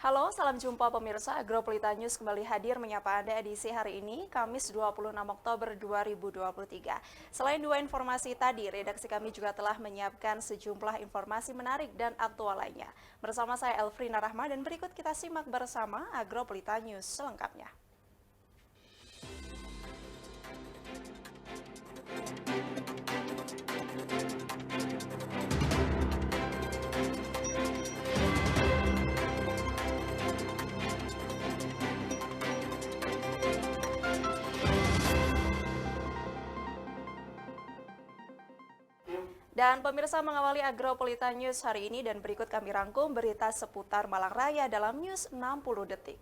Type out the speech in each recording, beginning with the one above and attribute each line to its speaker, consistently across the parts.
Speaker 1: Halo, salam jumpa pemirsa. Agropelita News kembali hadir menyapa Anda edisi hari ini, Kamis 26 Oktober 2023. Selain dua informasi tadi, redaksi kami juga telah menyiapkan sejumlah informasi menarik dan aktual lainnya. Bersama saya Elfrina Rahma dan berikut kita simak bersama Agropelita News selengkapnya. Dan pemirsa mengawali Agropelita News hari ini dan berikut kami rangkum berita seputar Malang Raya dalam News 60 Detik.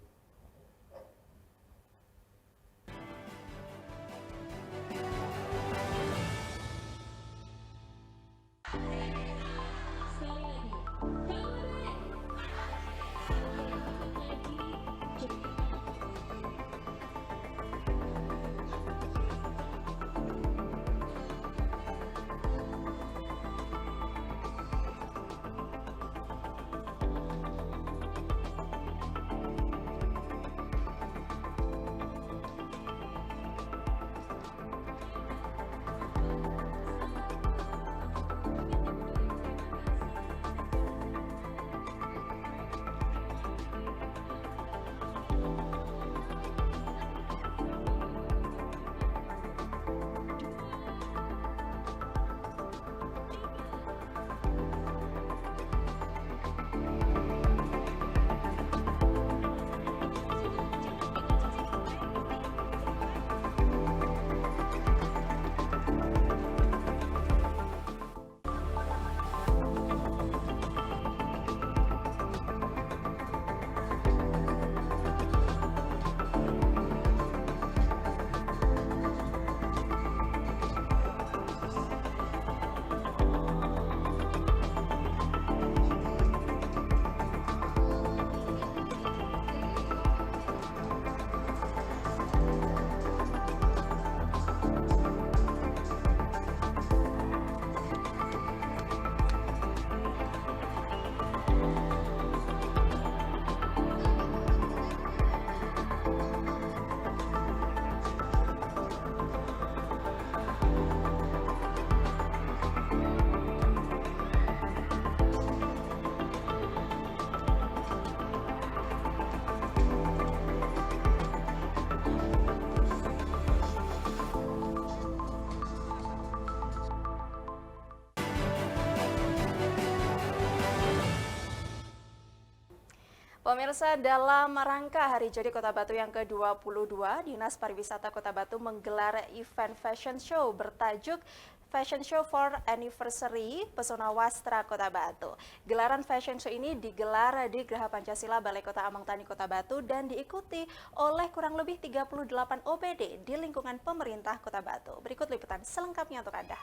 Speaker 1: Pemirsa, dalam rangka Hari Jadi Kota Batu yang ke-22, Dinas Pariwisata Kota Batu menggelar event fashion show bertajuk Fashion Show for Anniversary Pesona Wastra Kota Batu. Gelaran fashion show ini digelar di Geraha Pancasila Balai Kota Amang Tani Kota Batu dan diikuti oleh kurang lebih 38 OPD di lingkungan pemerintah Kota Batu. Berikut liputan selengkapnya untuk Anda.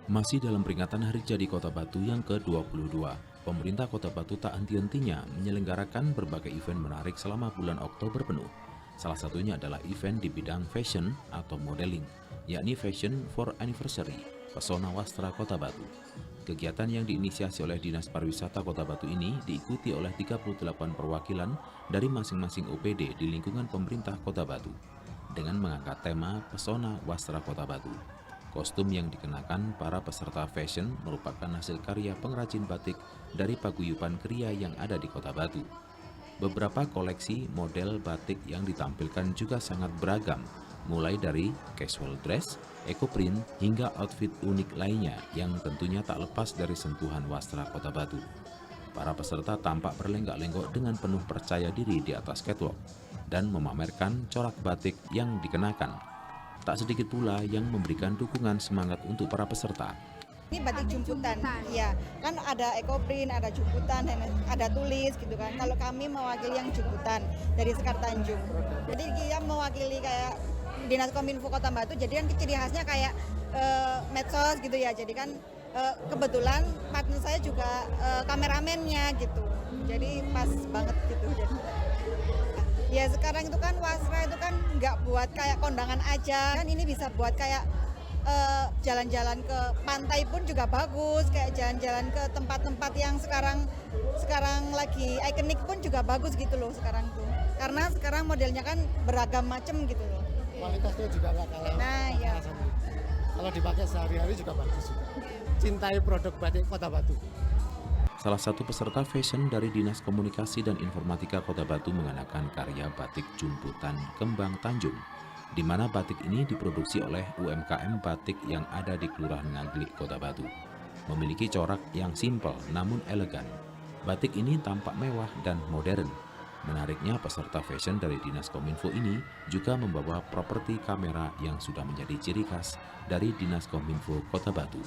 Speaker 2: Masih dalam peringatan Hari Jadi Kota Batu yang ke-22, pemerintah Kota Batu tak henti-hentinya menyelenggarakan berbagai event menarik selama bulan Oktober penuh. Salah satunya adalah event di bidang fashion atau modeling, yakni Fashion for Anniversary Pesona Wastra Kota Batu. Kegiatan yang diinisiasi oleh Dinas Pariwisata Kota Batu ini diikuti oleh 38 perwakilan dari masing-masing OPD di lingkungan pemerintah Kota Batu dengan mengangkat tema Pesona Wastra Kota Batu. Kostum yang dikenakan para peserta fashion merupakan hasil karya pengrajin batik dari paguyuban kriya yang ada di Kota Batu. Beberapa koleksi model batik yang ditampilkan juga sangat beragam, mulai dari casual dress, eco print, hingga outfit unik lainnya yang tentunya tak lepas dari sentuhan wastra Kota Batu. Para peserta tampak berlenggak-lenggok dengan penuh percaya diri di atas catwalk dan memamerkan corak batik yang dikenakan. Tak sedikit pula yang memberikan dukungan semangat untuk para peserta.
Speaker 3: Ini batik jumputan, ya kan ada ekoprint, ada jumputan, dan ada tulis gitu kan. Kalau kami mewakili yang jumputan dari Sekar Tanjung, jadi dia mewakili kayak Dinas Kominfo Kota Batu. Jadi kan ciri khasnya kayak medsos gitu ya. Jadi kan kebetulan partner saya juga kameramennya gitu. Jadi pas banget gitu. Ya sekarang itu kan wasra itu kan nggak buat kayak kondangan aja, kan ini bisa buat kayak jalan-jalan ke pantai pun juga bagus, kayak jalan-jalan ke tempat-tempat yang sekarang lagi ikonik pun juga bagus gitu loh sekarang tuh. Karena sekarang modelnya kan beragam macam gitu loh.
Speaker 4: Kualitasnya juga nggak kalah.
Speaker 3: Nah, ya.
Speaker 4: Kalau dipakai sehari-hari juga bagus juga. Cintai produk batik Kota Batu.
Speaker 2: Salah satu peserta fashion dari Dinas Komunikasi dan Informatika Kota Batu mengenakan karya batik jumputan Kembang Tanjung, di mana batik ini diproduksi oleh UMKM batik yang ada di Kelurahan Ngaglik, Kota Batu. Memiliki corak yang simpel namun elegan. Batik ini tampak mewah dan modern. Menariknya, peserta fashion dari Dinas Kominfo ini juga membawa properti kamera yang sudah menjadi ciri khas dari Dinas Kominfo Kota Batu.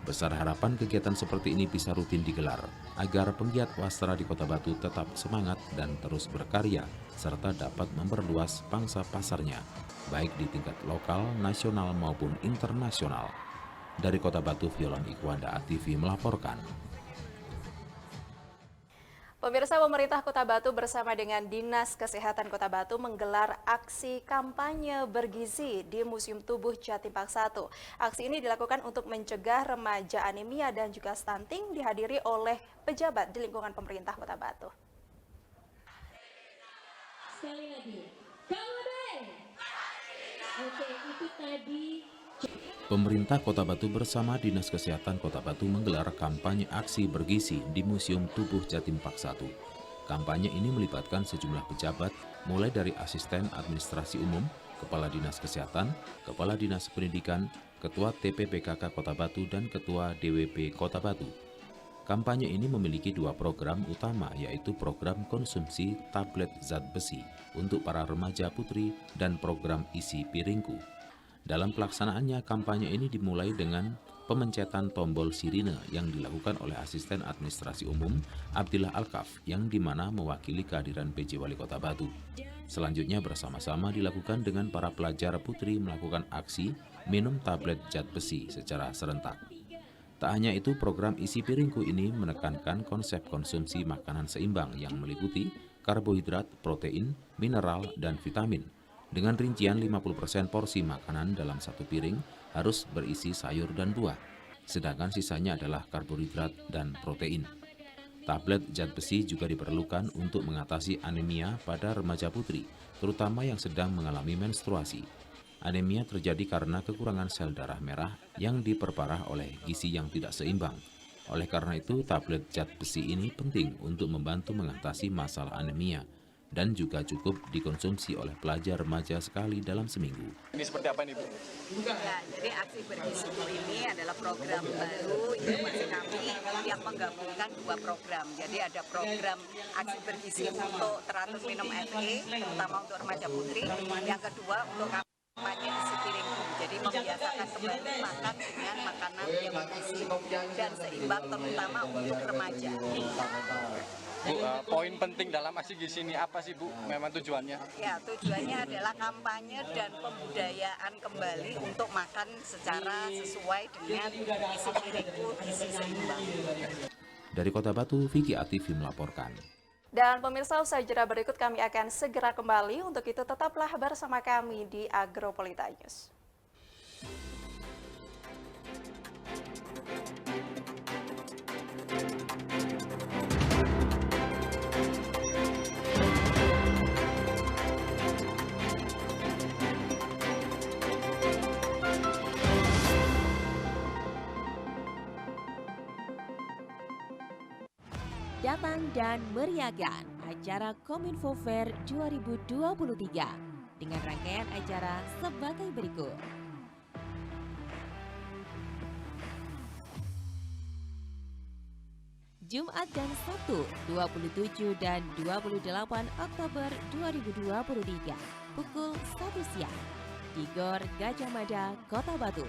Speaker 2: Besar harapan kegiatan seperti ini bisa rutin digelar agar penggiat wasra di Kota Batu tetap semangat dan terus berkarya serta dapat memperluas pangsa pasarnya baik di tingkat lokal, nasional maupun internasional. Dari Kota Batu, Violan Ikwanda, ATV melaporkan.
Speaker 1: Pemirsa, pemerintah Kota Batu bersama dengan Dinas Kesehatan Kota Batu menggelar aksi kampanye bergizi di Museum Tubuh Jatim Park 1. Aksi ini dilakukan untuk mencegah remaja anemia dan juga stunting, dihadiri oleh pejabat di lingkungan pemerintah Kota Batu.
Speaker 5: Sekali lagi, KUD. Oke, itu tadi.
Speaker 2: Pemerintah Kota Batu bersama Dinas Kesehatan Kota Batu menggelar kampanye aksi bergizi di Museum Tubuh Jatim Park 1. Kampanye ini melibatkan sejumlah pejabat, mulai dari asisten administrasi umum, kepala dinas kesehatan, kepala dinas pendidikan, ketua TPPKK Kota Batu, dan ketua DWP Kota Batu. Kampanye ini memiliki dua program utama, yaitu program konsumsi tablet zat besi untuk para remaja putri dan program isi piringku. Dalam pelaksanaannya, kampanye ini dimulai dengan pemencetan tombol sirine yang dilakukan oleh asisten administrasi umum Abdillah Alkaf yang dimana mewakili kehadiran PJ Wali Kota Batu. Selanjutnya bersama-sama dilakukan dengan para pelajar putri melakukan aksi minum tablet zat besi secara serentak. Tak hanya itu, program isi piringku ini menekankan konsep konsumsi makanan seimbang yang meliputi karbohidrat, protein, mineral, dan vitamin. Dengan rincian 50% porsi makanan dalam satu piring harus berisi sayur dan buah, sedangkan sisanya adalah karbohidrat dan protein. Tablet zat besi juga diperlukan untuk mengatasi anemia pada remaja putri, terutama yang sedang mengalami menstruasi. Anemia terjadi karena kekurangan sel darah merah yang diperparah oleh gizi yang tidak seimbang. Oleh karena itu, tablet zat besi ini penting untuk membantu mengatasi masalah anemia, dan juga cukup dikonsumsi oleh pelajar remaja sekali dalam seminggu.
Speaker 6: Ini seperti apa nih, Bu?
Speaker 7: Ya, jadi aksi bergizi ini adalah program baru inovasi kami yang menggabungkan dua program. Jadi ada program aksi bergizi untuk teratur minum FE, terutama untuk remaja putri. Yang kedua untuk kampanye isi piringku. Jadi membiasakan kembali makan dengan makanan yang bergizi dan seimbang, terutama untuk remaja.
Speaker 6: Bu, poin penting dalam aksi gizi ini apa sih, Bu? Memang tujuannya?
Speaker 7: Ya, tujuannya adalah kampanye dan pembudayaan kembali untuk makan secara sesuai dengan isi piringku, gizi seimbang.
Speaker 2: Dari Kota Batu, Vicky ATV melaporkan.
Speaker 1: Dan pemirsa, usai jeda berikut kami akan segera kembali. Untuk itu tetaplah bersama kami di Agropolita News.
Speaker 5: Datang dan meriahkan acara Kominfo Fair 2023 dengan rangkaian acara sebagai berikut. Jumat dan Sabtu 27 dan 28 Oktober 2023 pukul 1 siang di GOR Gajah Mada, Kota Batu.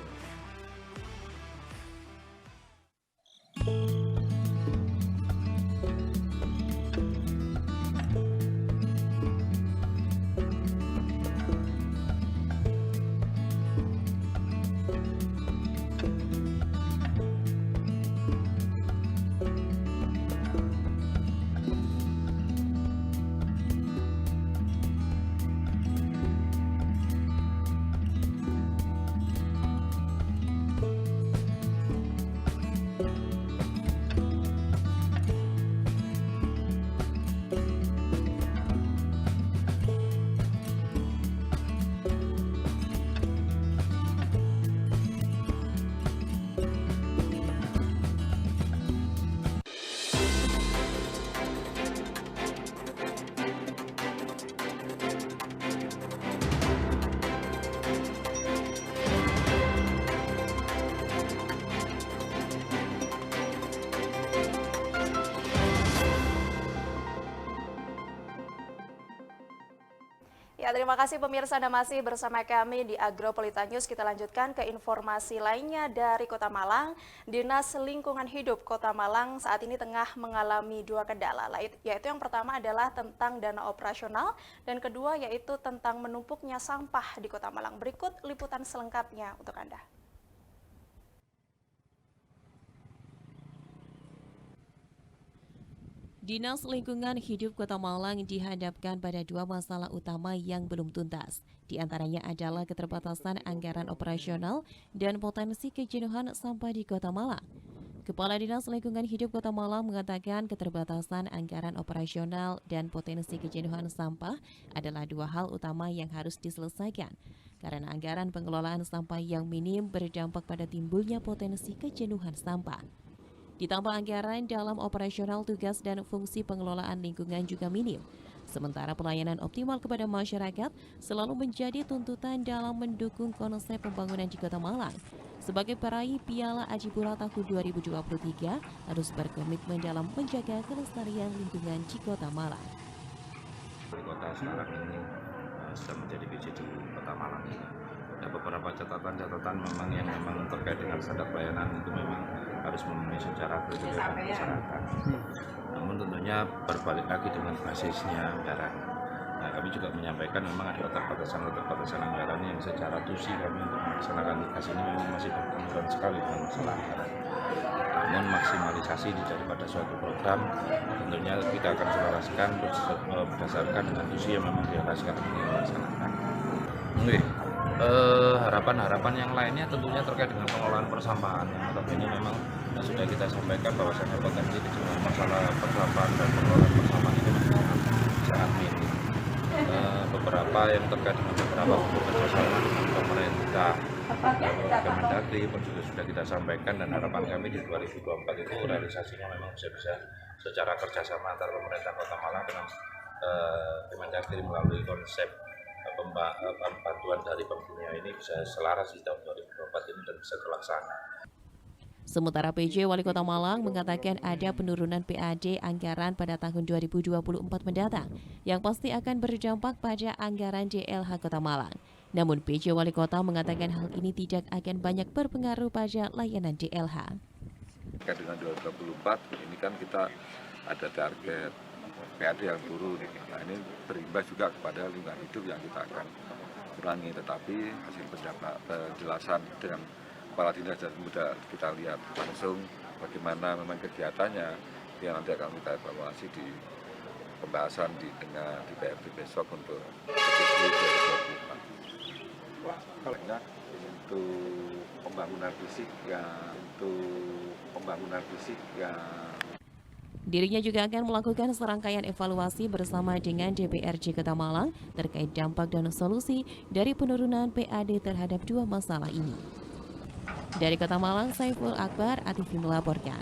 Speaker 1: terima kasih pemirsa Anda masih bersama kami di Agropolitan News. Kita lanjutkan ke informasi lainnya dari Kota Malang. Dinas Lingkungan Hidup Kota Malang saat ini tengah mengalami dua kendala, yaitu yang pertama adalah tentang dana operasional dan kedua yaitu tentang menumpuknya sampah di Kota Malang. Berikut liputan selengkapnya untuk Anda.
Speaker 5: Dinas Lingkungan Hidup Kota Malang dihadapkan pada dua masalah utama yang belum tuntas. Di antaranya adalah keterbatasan anggaran operasional dan potensi kejenuhan sampah di Kota Malang. Kepala Dinas Lingkungan Hidup Kota Malang mengatakan keterbatasan anggaran operasional dan potensi kejenuhan sampah adalah dua hal utama yang harus diselesaikan. Karena anggaran pengelolaan sampah yang minim berdampak pada timbulnya potensi kejenuhan sampah. Ditambah anggaran dalam operasional tugas dan fungsi pengelolaan lingkungan juga minim. Sementara pelayanan optimal kepada masyarakat selalu menjadi tuntutan dalam mendukung konsep pembangunan di Kota Malang. Sebagai peraih Piala Ajipura tahun 2023 harus berkomitmen dalam menjaga kelestarian lingkungan di Kota Malang.
Speaker 8: Kota sekarang ini sudah menjadi PJD Kota Malang. Ada beberapa catatan memang yang terkait dengan standar pelayanan itu memang harus memenuhi secara kriteria masyarakat. Namun tentunya berbalik lagi dengan basisnya anggaran. Nah, kami juga menyampaikan memang ada keterbatasan anggaran yang secara tusi kami untuk melaksanakan tugas ini memang masih berkembang sekali dengan masalah anggaran. Namun maksimalisasi daripada suatu program tentunya kita akan selaraskan berdasarkan dengan tusi yang memang diharapkan dilaksanakan. Harapan-harapan yang lainnya tentunya terkait dengan pengelolaan persampahan. Tapi ini memang sudah kita sampaikan bahwasannya potensi kejenuhan masalah persampahan dan pengelolaan persampahan ini memang sangat minim. Beberapa yang terkait dengan beberapa kerjasama dengan pemerintah, Kemendagri juga sudah kita sampaikan dan harapan kami di 2024 itu realisasinya memang bisa secara kerjasama antara pemerintah Kota Malang dengan Kemendagri melalui konsep bantuan dari pembunya ini bisa selaras di tahun 2024 ini dan bisa terlaksana.
Speaker 5: Sementara PJ Wali Kota Malang mengatakan ada penurunan PAD anggaran pada tahun 2024 mendatang yang pasti akan berdampak pada anggaran DLH Kota Malang. Namun PJ Wali Kota mengatakan hal ini tidak akan banyak berpengaruh pada layanan DLH.
Speaker 9: Dengan 2024 ini kan kita ada target PAD yang turun. Nah, ini berimbas juga kepada lingkungan hidup yang kita akan kurangi, tetapi hasil penjelasan dengan Kepala Dinas dan mudah kita lihat langsung bagaimana memang kegiatannya yang nanti akan kita evaluasi di pembahasan di PRD besok untuk untuk pembangunan fisik yang
Speaker 5: Dirinya juga akan melakukan serangkaian evaluasi bersama dengan DPRD Kota Malang terkait dampak dan solusi dari penurunan PAD terhadap dua masalah ini. Dari Kota Malang, Saiful Akbar, ATV melaporkan.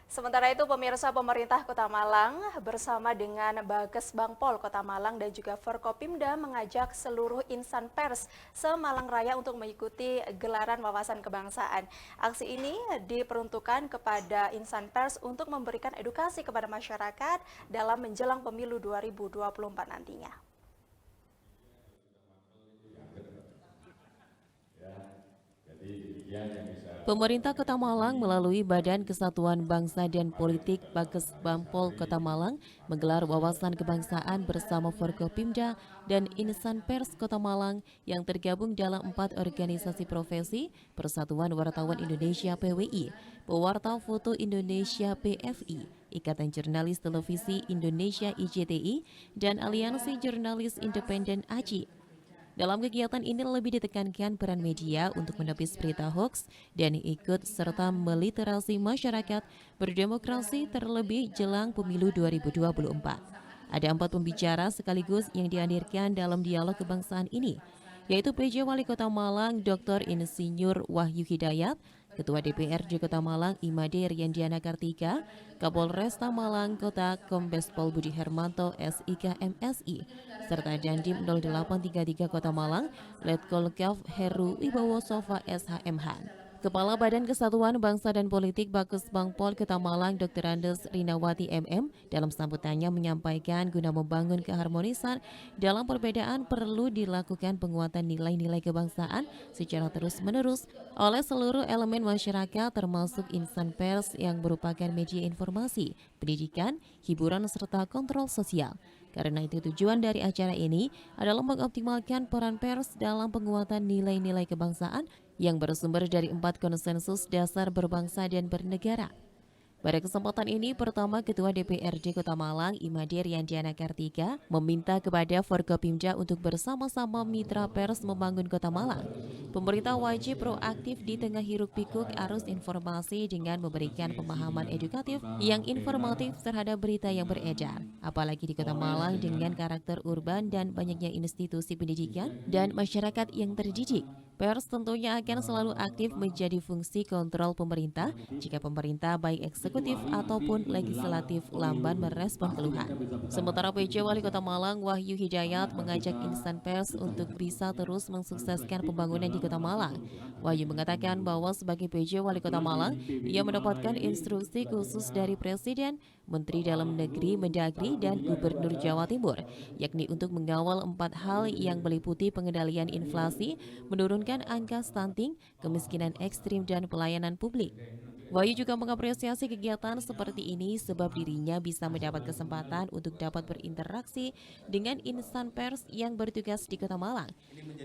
Speaker 1: Sementara itu, pemirsa, pemerintah Kota Malang bersama dengan Bages Bangpol Kota Malang dan juga Forkopimda mengajak seluruh insan pers se-Malang Raya untuk mengikuti gelaran wawasan kebangsaan. Aksi ini diperuntukkan kepada insan pers untuk memberikan edukasi kepada masyarakat dalam menjelang pemilu 2024 nantinya.
Speaker 5: Pemerintah Kota Malang melalui Badan Kesatuan Bangsa dan Politik Bages Bangpol Kota Malang menggelar wawasan kebangsaan bersama Forkopimda dan Insan Pers Kota Malang yang tergabung dalam 4 organisasi profesi, Persatuan Wartawan Indonesia PWI, Pewarta Foto Indonesia PFI, Ikatan Jurnalis Televisi Indonesia IJTI, dan Aliansi Jurnalis Independen AJI. Dalam kegiatan ini lebih ditekankan peran media untuk menepis berita hoaks dan ikut serta meliterasi masyarakat berdemokrasi terlebih jelang pemilu 2024. Ada 4 pembicara sekaligus yang dihadirkan dalam dialog kebangsaan ini, yaitu PJ Wali Kota Malang Dr. Insinyur Wahyu Hidayat, Ketua DPRD Kota Malang Imade Riandiana Kartika, Kapolresta Malang Kota Kombes Pol Budi Hermanto SIK MSI, serta Dandim 0833 Kota Malang Letkol Kav Heru Wibowo Sofa SHMH. Kepala Badan Kesatuan Bangsa dan Politik Bakus Bangpol Kota Malang Dr. Andes Rinawati MM dalam sambutannya menyampaikan guna membangun keharmonisan dalam perbedaan perlu dilakukan penguatan nilai-nilai kebangsaan secara terus-menerus oleh seluruh elemen masyarakat termasuk insan pers yang merupakan media informasi, pendidikan, hiburan serta kontrol sosial. Karena itu tujuan dari acara ini adalah mengoptimalkan peran pers dalam penguatan nilai-nilai kebangsaan yang bersumber dari 4 konsensus dasar berbangsa dan bernegara. Pada kesempatan ini, pertama Ketua DPRD Kota Malang, Imade Riandiana Kartika, meminta kepada Forkopimda untuk bersama-sama mitra pers membangun Kota Malang. Pemerintah wajib proaktif di tengah hiruk-pikuk arus informasi dengan memberikan pemahaman edukatif yang informatif terhadap berita yang beredar. Apalagi di Kota Malang dengan karakter urban dan banyaknya institusi pendidikan dan masyarakat yang terdidik. Pers tentunya akan selalu aktif menjadi fungsi kontrol pemerintah jika pemerintah baik eksekutif ataupun legislatif lamban merespon keluhan. Sementara PJ Wali Kota Malang Wahyu Hidayat mengajak insan pers untuk bisa terus mensukseskan pembangunan di Kota Malang. Wahyu mengatakan bahwa sebagai PJ Wali Kota Malang, ia mendapatkan instruksi khusus dari Presiden, Menteri Dalam Negeri, Mendagri, dan Gubernur Jawa Timur, yakni untuk mengawal 4 hal yang meliputi pengendalian inflasi, menurunkan angka stunting, kemiskinan ekstrim, dan pelayanan publik. Wahyu juga mengapresiasi kegiatan seperti ini sebab dirinya bisa mendapat kesempatan untuk dapat berinteraksi dengan insan pers yang bertugas di Kota Malang.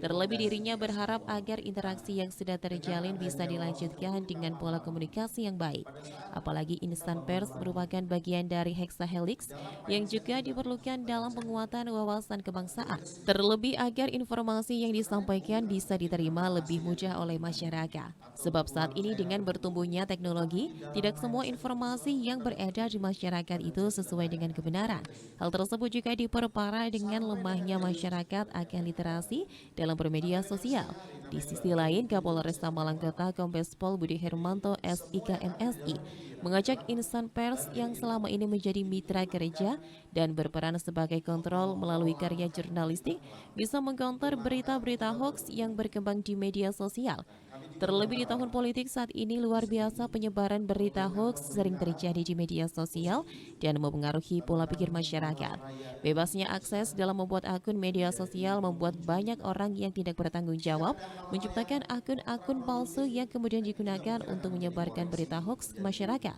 Speaker 5: Terlebih dirinya berharap agar interaksi yang sudah terjalin bisa dilanjutkan dengan pola komunikasi yang baik. Apalagi insan pers merupakan bagian dari hexahelix yang juga diperlukan dalam penguatan wawasan kebangsaan. Terlebih agar informasi yang disampaikan bisa diterima lebih mudah oleh masyarakat. Sebab saat ini dengan bertumbuhnya teknologi, tidak semua informasi yang beredar di masyarakat itu sesuai dengan kebenaran. Hal tersebut juga diperparah dengan lemahnya masyarakat akan literasi dalam bermedia sosial. Di sisi lain, Kapolresta Malang Kota Kombes Pol Budi Hermanto SIK MSI mengajak insan pers yang selama ini menjadi mitra kerja dan berperan sebagai kontrol melalui karya jurnalistik bisa mengcounter berita-berita hoax yang berkembang di media sosial. Terlebih di tahun politik saat ini luar biasa penyebaran berita hoax sering terjadi di media sosial dan mempengaruhi pola pikir masyarakat. Bebasnya akses dalam membuat akun media sosial membuat banyak orang yang tidak bertanggung jawab menciptakan akun-akun palsu yang kemudian digunakan untuk menyebarkan berita hoax ke masyarakat.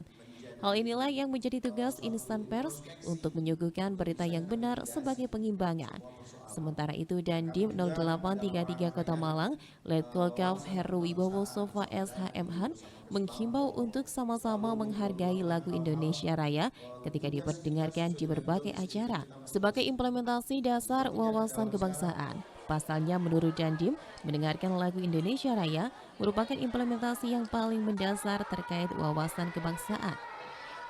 Speaker 5: Hal inilah yang menjadi tugas insan pers untuk menyuguhkan berita yang benar sebagai pengimbangan. Sementara itu, Dandim 0833 Kota Malang, Letkol Kav Heru Wibowo Sofa SHM Han menghimbau untuk sama-sama menghargai lagu Indonesia Raya ketika diperdengarkan di berbagai acara sebagai implementasi dasar wawasan kebangsaan. Pasalnya menurut Dandim, mendengarkan lagu Indonesia Raya merupakan implementasi yang paling mendasar terkait wawasan kebangsaan.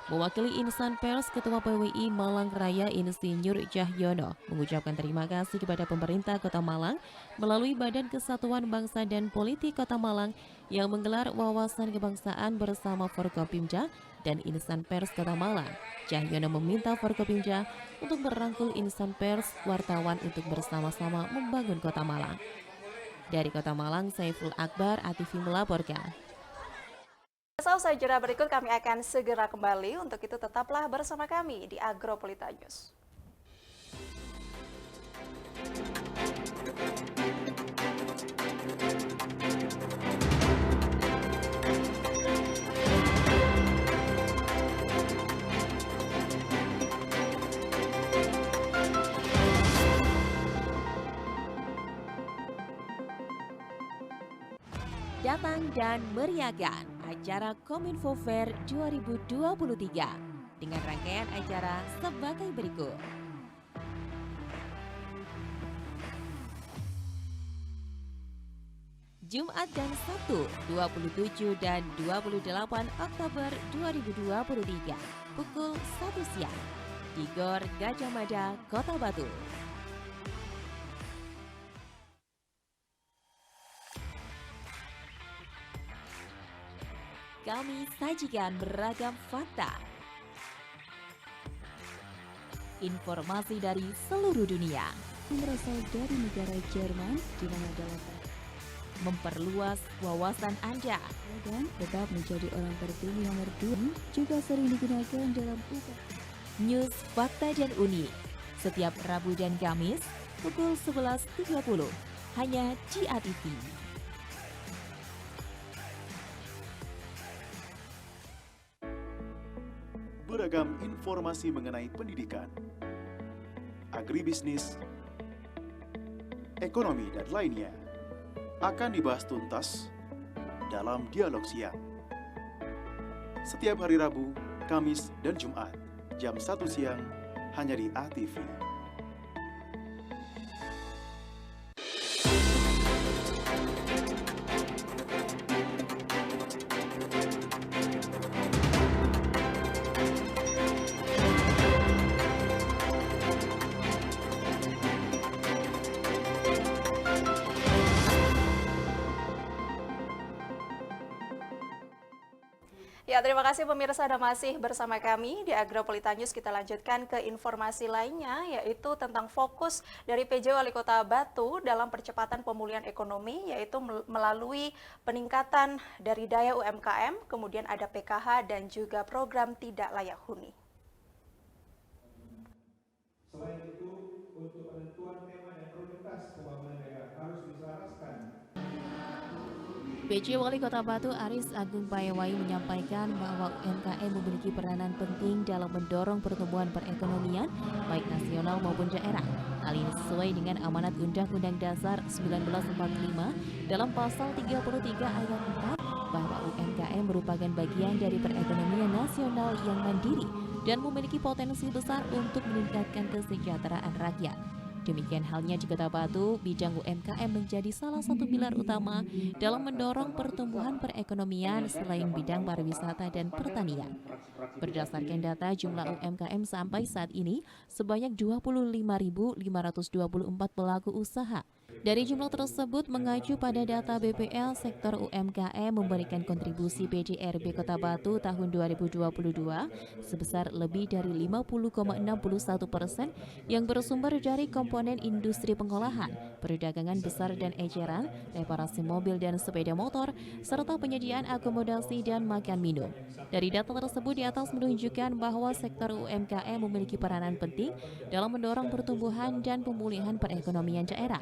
Speaker 5: Mewakili insan pers, Ketua PWI Malang Raya Insinyur Cahyono mengucapkan terima kasih kepada pemerintah Kota Malang melalui Badan Kesatuan Bangsa dan Politik Kota Malang yang menggelar wawasan kebangsaan bersama Forkopimda dan insan pers Kota Malang. Cahyono meminta Forkopimda untuk merangkul insan pers, wartawan untuk bersama-sama membangun Kota Malang. Dari Kota Malang, Saiful Akbar, ATV melaporkan.
Speaker 1: Usai jeda berikut kami akan segera kembali. Untuk itu tetaplah bersama kami di Agropolita News.
Speaker 5: Datang dan meriahkan acara Kominfo Fair 2023 dengan rangkaian acara sebagai berikut. Jumat dan Sabtu 27 dan 28 Oktober 2023 pukul 1 siang di Gor Gajah Mada, Kota Batu. Kami sajikan beragam fakta, informasi dari seluruh dunia.
Speaker 10: Berasal dari negara Jerman, di mana dalam
Speaker 5: memperluas wawasan Anda.
Speaker 10: Dan tetap menjadi orang terpilih nomor 2 juga sering digunakan dalam
Speaker 5: News Fakta dan Unik setiap Rabu dan Kamis pukul 11.30 hanya di ATV.
Speaker 11: Beragam informasi mengenai pendidikan, agribisnis, ekonomi, dan lainnya akan dibahas tuntas dalam Dialog Siang. Setiap hari Rabu, Kamis, dan Jumat, jam 1 siang, hanya di ATV.
Speaker 1: Ya, terima kasih pemirsa Anda masih bersama kami di Agropolita News. Kita lanjutkan ke informasi lainnya, yaitu tentang fokus dari PJ Wali Kota Batu dalam percepatan pemulihan ekonomi, yaitu melalui peningkatan dari daya UMKM, kemudian ada PKH dan juga program tidak layak huni.
Speaker 12: Selain itu, untuk penentuan tema dan prioritas pembangunan daerah harus diselaraskan.
Speaker 5: PJ Wali Kota Batu Aris Agung Payawai menyampaikan bahwa UMKM memiliki peranan penting dalam mendorong pertumbuhan perekonomian baik nasional maupun daerah. Hal ini sesuai dengan amanat Undang-Undang Dasar 1945 dalam pasal 33 ayat 4 bahwa UMKM merupakan bagian dari perekonomian nasional yang mandiri dan memiliki potensi besar untuk meningkatkan kesejahteraan rakyat. Demikian halnya di Kota Batu, bidang UMKM menjadi salah satu pilar utama dalam mendorong pertumbuhan perekonomian selain bidang pariwisata dan pertanian. Berdasarkan data jumlah UMKM sampai saat ini sebanyak 25.524 pelaku usaha. Dari jumlah tersebut mengacu pada data BPL, sektor UMKM memberikan kontribusi PDRB Kota Batu tahun 2022 sebesar lebih dari 50,61% yang bersumber dari komponen industri pengolahan, perdagangan besar dan eceran, reparasi mobil dan sepeda motor, serta penyediaan akomodasi dan makan minum. Dari data tersebut di atas menunjukkan bahwa sektor UMKM memiliki peranan penting dalam mendorong pertumbuhan dan pemulihan perekonomian daerah,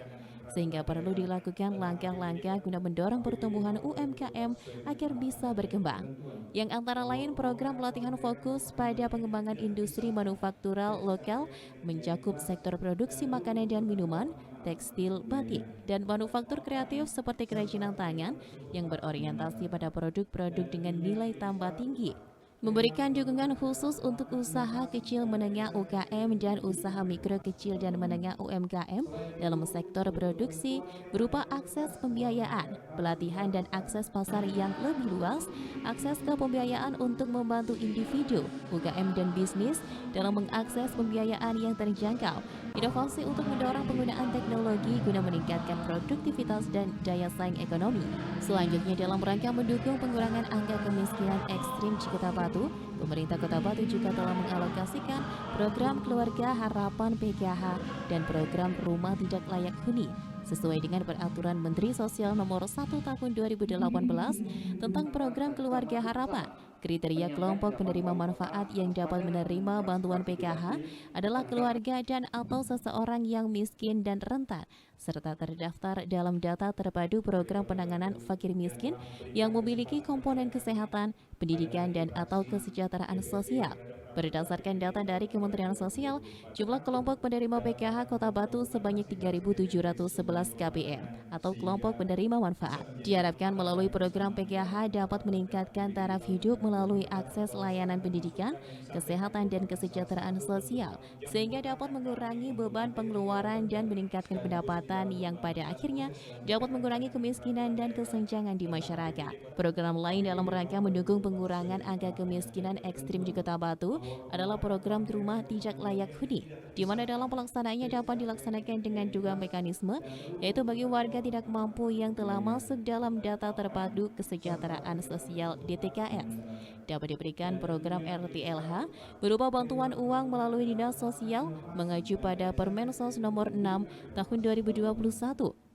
Speaker 5: sehingga perlu dilakukan langkah-langkah guna mendorong pertumbuhan UMKM agar bisa berkembang, yang antara lain program pelatihan fokus pada pengembangan industri manufaktural lokal mencakup sektor produksi makanan dan minuman, tekstil, batik, dan manufaktur kreatif seperti kerajinan tangan yang berorientasi pada produk-produk dengan nilai tambah tinggi. Memberikan dukungan khusus untuk usaha kecil menengah UKM dan usaha mikro kecil dan menengah UMKM dalam sektor produksi berupa akses pembiayaan, pelatihan dan akses pasar yang lebih luas, akses ke pembiayaan untuk membantu individu, UKM dan bisnis dalam mengakses pembiayaan yang terjangkau, inovasi untuk mendorong penggunaan teknologi guna meningkatkan produktivitas dan daya saing ekonomi. Selanjutnya dalam rangka mendukung pengurangan angka kemiskinan ekstrim di Kota Batu, pemerintah Kota Batu juga telah mengalokasikan program Keluarga Harapan PKH dan program Rumah Tidak Layak Huni sesuai dengan peraturan Menteri Sosial nomor 1 tahun 2018 tentang program Keluarga Harapan. Kriteria kelompok penerima manfaat yang dapat menerima bantuan PKH adalah keluarga dan atau seseorang yang miskin dan rentan, serta terdaftar dalam data terpadu program penanganan fakir miskin yang memiliki komponen kesehatan, pendidikan dan atau kesejahteraan sosial. Berdasarkan data dari Kementerian Sosial, jumlah kelompok penerima PKH Kota Batu sebanyak 3.711 KPM atau kelompok penerima manfaat. Diharapkan melalui program PKH dapat meningkatkan taraf hidup melalui akses layanan pendidikan, kesehatan dan kesejahteraan sosial, sehingga dapat mengurangi beban pengeluaran dan meningkatkan pendapatan yang pada akhirnya dapat mengurangi kemiskinan dan kesenjangan di masyarakat. Program lain dalam rangka mendukung pengurangan angka kemiskinan ekstrim di Kota Batu adalah program Rumah Tidak Layak Huni, di mana dalam pelaksanaannya dapat dilaksanakan dengan dua mekanisme, yaitu bagi warga tidak mampu yang telah masuk dalam data terpadu kesejahteraan sosial DTKS, dapat diberikan program RTLH berupa bantuan uang melalui Dinas Sosial mengacu pada Permensos nomor 6 tahun 2021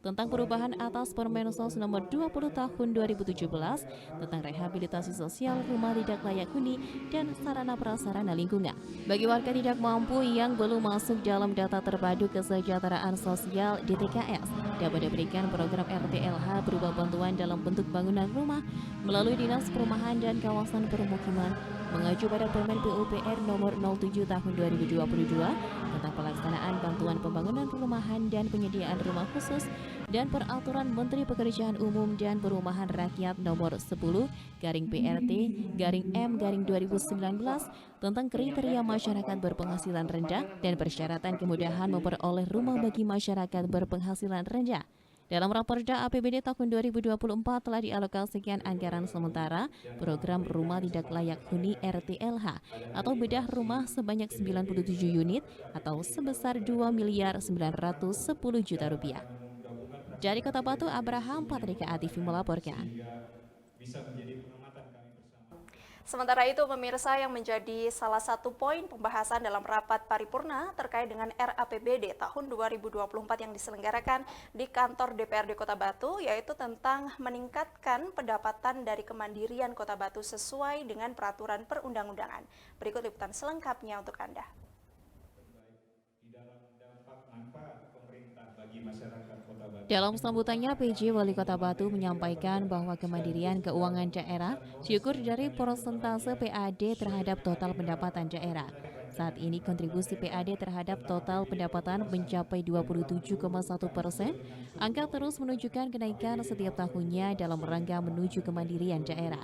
Speaker 5: tentang perubahan atas Permensos nomor 20 tahun 2017 tentang rehabilitasi sosial rumah tidak layak huni dan sarana prasarana lingkungan. Bagi warga tidak mampu yang belum masuk dalam data terpadu kesejahteraan sosial DTKS, dapat diberikan program RTLH berupa bantuan dalam bentuk bangunan rumah melalui Dinas Perumahan dan Kawasan Permukiman mengacu pada Permen PUPR nomor 07 tahun 2022 tentang pelaksanaan bantuan pembangunan perumahan dan penyediaan rumah khusus dan Peraturan Menteri Pekerjaan Umum dan Perumahan Rakyat nomor 10/PRT/M/2019 tentang kriteria masyarakat berpenghasilan rendah dan persyaratan kemudahan memperoleh rumah bagi masyarakat berpenghasilan rendah. Dalam Raperda APBD tahun 2024 telah dialokasikan anggaran sementara program Rumah Tidak Layak Huni RTLH atau bedah rumah sebanyak 97 unit atau sebesar Rp2.910.000.000. Dari Kota Batu, Abraham Patrika ATV melaporkan.
Speaker 1: Sementara itu, pemirsa, yang menjadi salah satu poin pembahasan dalam rapat paripurna terkait dengan RAPBD tahun 2024 yang diselenggarakan di kantor DPRD Kota Batu, yaitu tentang meningkatkan pendapatan dari kemandirian Kota Batu sesuai dengan peraturan perundang-undangan. Berikut liputan selengkapnya untuk Anda.
Speaker 5: Dalam sambutannya, PJ Wali Kota Batu menyampaikan bahwa kemandirian keuangan daerah diukur dari persentase PAD terhadap total pendapatan daerah. Saat ini kontribusi PAD terhadap total pendapatan mencapai 27,1%. Angka terus menunjukkan kenaikan setiap tahunnya dalam rangka menuju kemandirian daerah.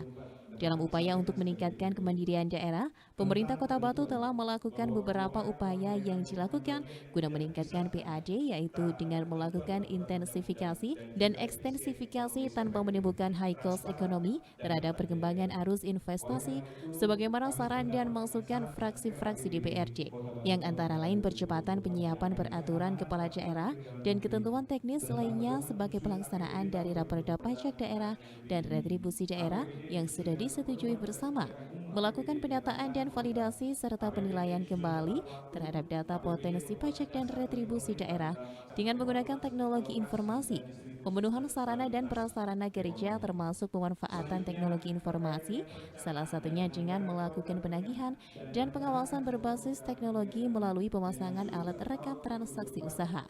Speaker 5: Dalam upaya untuk meningkatkan kemandirian daerah, pemerintah Kota Batu telah melakukan beberapa upaya yang dilakukan guna meningkatkan PAD, yaitu dengan melakukan intensifikasi dan ekstensifikasi tanpa menimbulkan high cost ekonomi terhadap perkembangan arus investasi, sebagaimana saran dan masukan fraksi-fraksi DPRD, yang antara lain percepatan penyiapan peraturan kepala daerah dan ketentuan teknis lainnya sebagai pelaksanaan dari Raperda Pajak Daerah dan Retribusi Daerah yang sudah disetujui bersama, melakukan pendataan dan validasi serta penilaian kembali terhadap data potensi pajak dan retribusi daerah dengan menggunakan teknologi informasi, pemenuhan sarana dan prasarana gereja termasuk pemanfaatan teknologi informasi, salah satunya dengan melakukan penagihan dan pengawasan berbasis teknologi melalui pemasangan alat rekam transaksi usaha,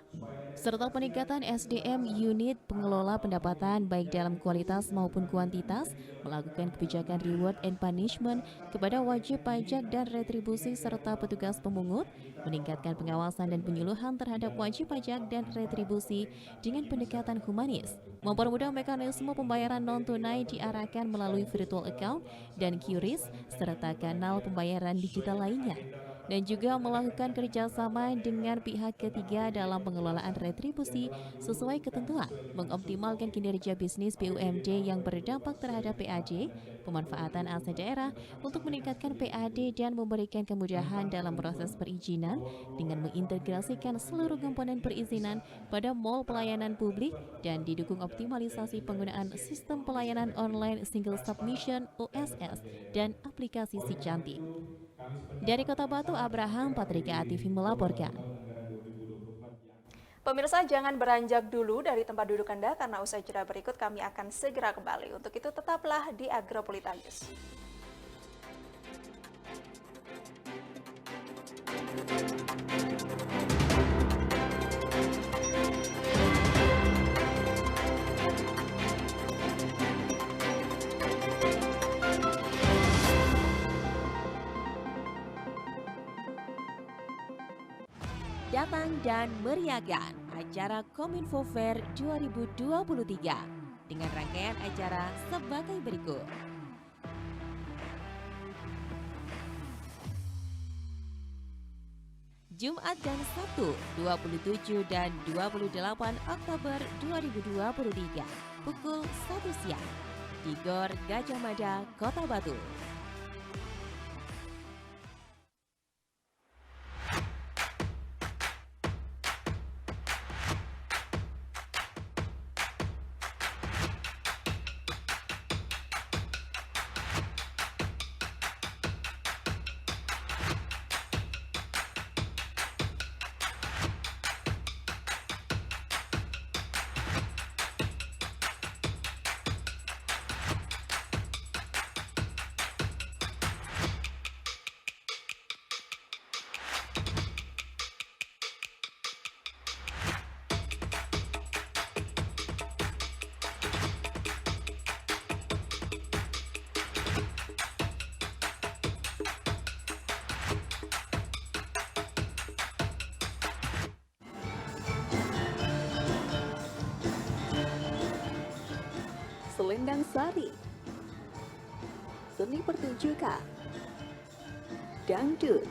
Speaker 5: serta peningkatan SDM unit pengelola pendapatan baik dalam kualitas maupun kuantitas, melakukan kebijakan reward and punishment kepada wajib pajak dan retribusi serta petugas pemungut, meningkatkan pengawasan dan penyuluhan terhadap wajib pajak dan retribusi dengan pendekatan humanis, mempermudah mekanisme pembayaran non-tunai diarahkan melalui virtual account dan QRIS serta kanal pembayaran digital lainnya, dan juga melakukan kerjasama dengan pihak ketiga dalam pengelolaan retribusi sesuai ketentuan, mengoptimalkan kinerja bisnis BUMD yang berdampak terhadap PAD, pemanfaatan aset daerah untuk meningkatkan PAD dan memberikan kemudahan dalam proses perizinan dengan mengintegrasikan seluruh komponen perizinan pada mall pelayanan publik dan didukung optimalisasi penggunaan sistem pelayanan online single submission OSS dan aplikasi Si Cantik. Dari Kota Batu, Abraham Patrika ATV melaporkan.
Speaker 1: Pemirsa, jangan beranjak dulu dari tempat duduk Anda karena usai jeda berikut kami akan segera kembali. Untuk itu tetaplah di Agropolita News.
Speaker 5: Datang dan meriahkan acara Kominfo Fair 2023 dengan rangkaian acara sebagai berikut. Jumat dan Sabtu 27 dan 28 Oktober 2023 pukul 1 siang di Gor Gajah Mada, Kota Batu.
Speaker 13: Selendang Sari, seni pertunjukan, dangdut,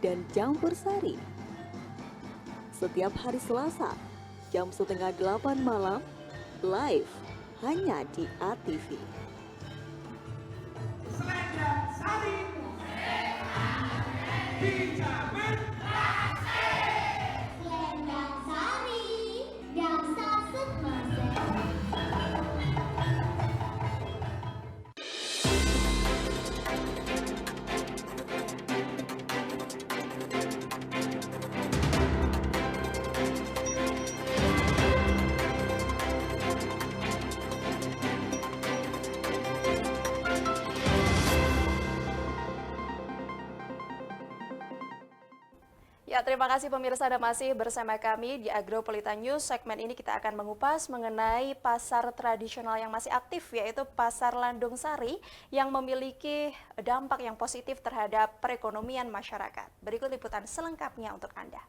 Speaker 13: dan campur sari. Setiap hari Selasa, jam 7:30 malam, live hanya di ATV.
Speaker 12: Selendang Sari, dijamin
Speaker 14: Selendang Sari, dansa semasa.
Speaker 1: Ya, terima kasih pemirsa Anda masih bersama kami di Agropolita News. Segmen ini kita akan mengupas mengenai pasar tradisional yang masih aktif, yaitu Pasar Landung Sari yang memiliki dampak yang positif terhadap perekonomian masyarakat. Berikut liputan selengkapnya untuk Anda.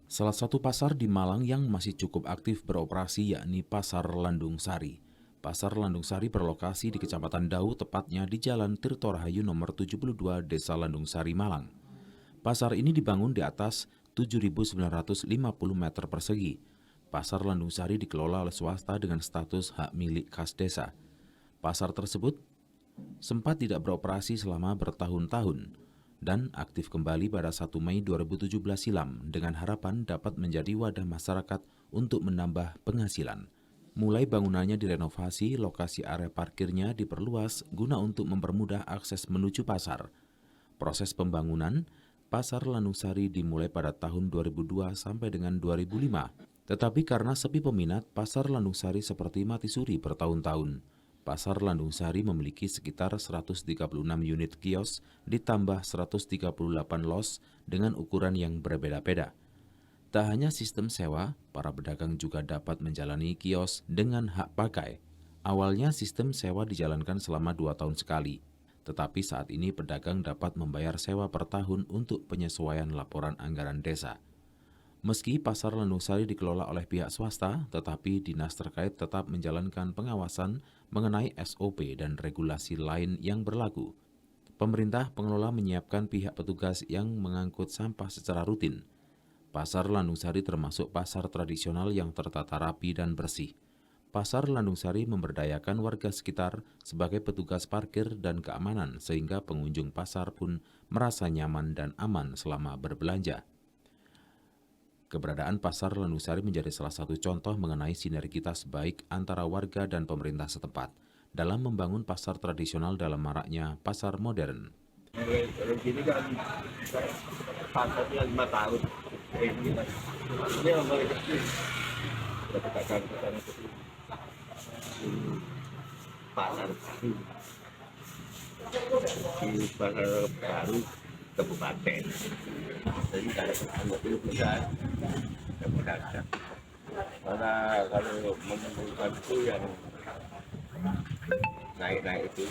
Speaker 2: Salah satu pasar di Malang yang masih cukup aktif beroperasi yakni Pasar Landung Sari. Pasar Landung Sari berlokasi di Kecamatan Dau, tepatnya di Jalan Tirto Rahayu nomor 72, Desa Landung Sari, Malang. Pasar ini dibangun di atas 7.950 meter persegi. Pasar Landung Sari dikelola oleh swasta dengan status hak milik khas desa. Pasar tersebut sempat tidak beroperasi selama bertahun-tahun dan aktif kembali pada 1 Mei 2017 silam dengan harapan dapat menjadi wadah masyarakat untuk menambah penghasilan. Mulai bangunannya direnovasi, lokasi area parkirnya diperluas guna untuk mempermudah akses menuju pasar. Proses pembangunan Pasar Landung Sari dimulai pada tahun 2002 sampai dengan 2005. Tetapi karena sepi peminat, Pasar Landung Sari seperti mati suri bertahun-tahun. Pasar Landung Sari memiliki sekitar 136 unit kios ditambah 138 los dengan ukuran yang berbeda-beda. Tak hanya sistem sewa, para pedagang juga dapat menjalani kios dengan hak pakai. Awalnya sistem sewa dijalankan selama 2 tahun sekali. Tetapi saat ini pedagang dapat membayar sewa per tahun untuk penyesuaian laporan anggaran desa. Meski Pasar Landung Sari dikelola oleh pihak swasta, tetapi dinas terkait tetap menjalankan pengawasan mengenai SOP dan regulasi lain yang berlaku. Pemerintah pengelola menyiapkan pihak petugas yang mengangkut sampah secara rutin. Pasar Landung Sari termasuk pasar tradisional yang tertata rapi dan bersih. Pasar Landung Sari memberdayakan warga sekitar sebagai petugas parkir dan keamanan sehingga pengunjung pasar pun merasa nyaman dan aman selama berbelanja. Keberadaan Pasar Landung Sari menjadi salah satu contoh mengenai sinergitas baik antara warga dan pemerintah setempat dalam membangun pasar tradisional dalam maraknya pasar modern.
Speaker 15: Ini kan pasarnya 5 tahun. Ini yang mulai kecil. Pedagang kecil. Pasar baru. Di pasar baru kabupaten. Jadi kalau anggap itu besar, pedagang. Karena kalau menentukan itu yang naik-naik itu.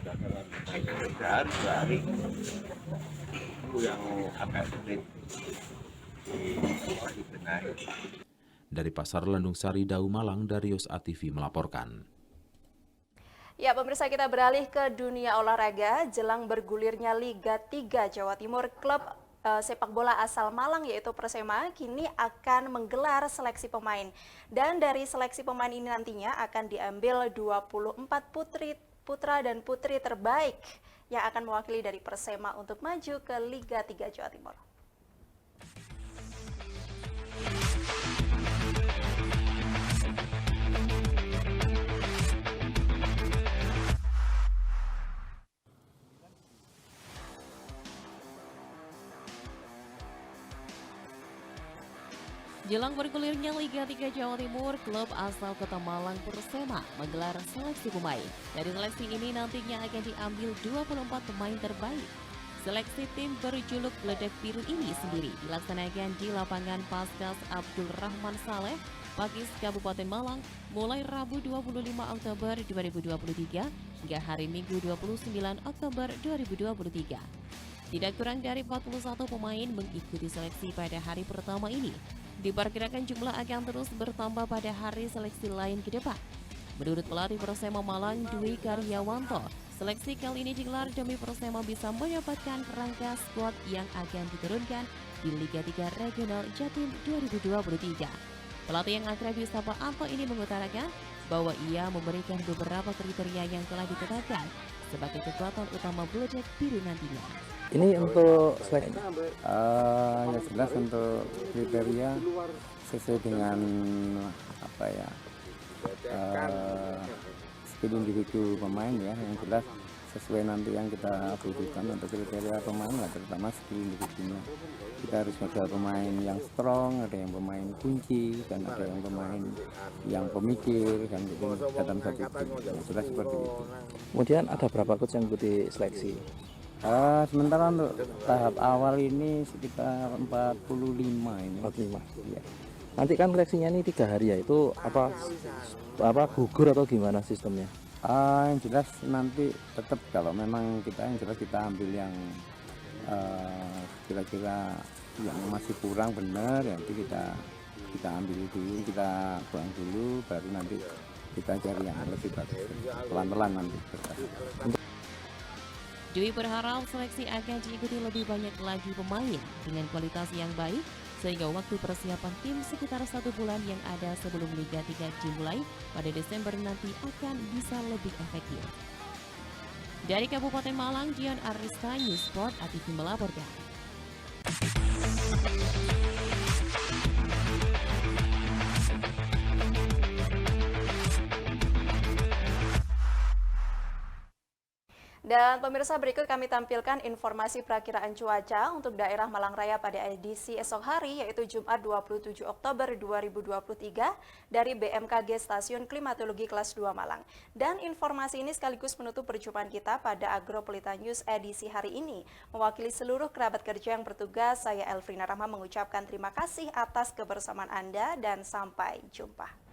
Speaker 15: Naik besar, dari itu yang agak sulit dibenahi.
Speaker 2: Dari Pasar Landung Sari, Dau, Malang, Darius ATV melaporkan.
Speaker 1: Ya, pemirsa, kita beralih ke dunia olahraga. Jelang bergulirnya Liga 3 Jawa Timur, klub sepak bola asal Malang yaitu Persema kini akan menggelar seleksi pemain. Dan dari seleksi pemain ini nantinya akan diambil 24 putra dan putri terbaik yang akan mewakili dari Persema untuk maju ke Liga 3 Jawa Timur.
Speaker 5: Jelang bergulirnya Liga 3 Jawa Timur, klub asal Kota Malang Persema menggelar seleksi pemain. Dari seleksi ini nantinya akan diambil 24 pemain terbaik. Seleksi tim berjuluk Bledek Biru ini sendiri dilaksanakan di lapangan Paskas Abdul Rahman Saleh, Pakis, Kabupaten Malang, mulai Rabu 25 Oktober 2023 hingga hari Minggu 29 Oktober 2023. Tidak kurang dari 41 pemain mengikuti seleksi pada hari pertama ini. Diperkirakan jumlah akan terus bertambah pada hari seleksi lain ke depan. Menurut pelatih Persema Malang, Dwi Karyawanto, seleksi kali ini digelar demi Persema bisa mendapatkan kerangka skuad yang akan diturunkan di Liga 3 Regional Jatim 2023. Pelatih yang akrab disapa Anto ini mengutarakan bahwa ia memberikan beberapa kriteria yang telah ditetapkan sebagai kekuatan utama Bluejek Biru nantinya.
Speaker 16: Ini untuk seleksi, ya jelas untuk kriteria sesuai dengan skill individu pemain ya, yang jelas sesuai nanti yang kita butuhkan untuk kriteria pemain lah, terutama skill individunya. Kita harus ada pemain yang strong, ada yang pemain kunci, dan ada yang pemain yang pemikir, dan gitu dalam satu tim. Jelas seperti itu.
Speaker 17: Kemudian ada berapa coach yang ikuti seleksi?
Speaker 16: Sementara untuk tahap awal ini sekitar 45 ini.
Speaker 17: 45.
Speaker 16: Ya.
Speaker 17: Nanti kan seleksinya ini 3 hari ya, itu apa gugur atau gimana sistemnya?
Speaker 16: Yang jelas nanti tetap kalau memang kita yang jelas kita ambil yang kira-kira yang masih kurang benar, ya nanti kita ambil dulu, kita buang dulu, baru nanti kita cari yang lebih bagus, pelan-pelan nanti.
Speaker 5: Dwi berharap seleksi akan diikuti lebih banyak lagi pemain dengan kualitas yang baik, sehingga waktu persiapan tim sekitar 1 bulan yang ada sebelum Liga 3 dimulai pada Desember nanti akan bisa lebih efektif. Dari Kabupaten Malang, Dion Arista, News Sport ATV melaporkan.
Speaker 1: Dan pemirsa, berikut kami tampilkan informasi perakiraan cuaca untuk daerah Malang Raya pada edisi esok hari, yaitu Jumat 27 Oktober 2023 dari BMKG Stasiun Klimatologi Kelas 2 Malang. Dan informasi ini sekaligus menutup perjumpaan kita pada Agropelita News edisi hari ini. Mewakili seluruh kerabat kerja yang bertugas, saya Elfrina Rahma mengucapkan terima kasih atas kebersamaan Anda dan sampai jumpa.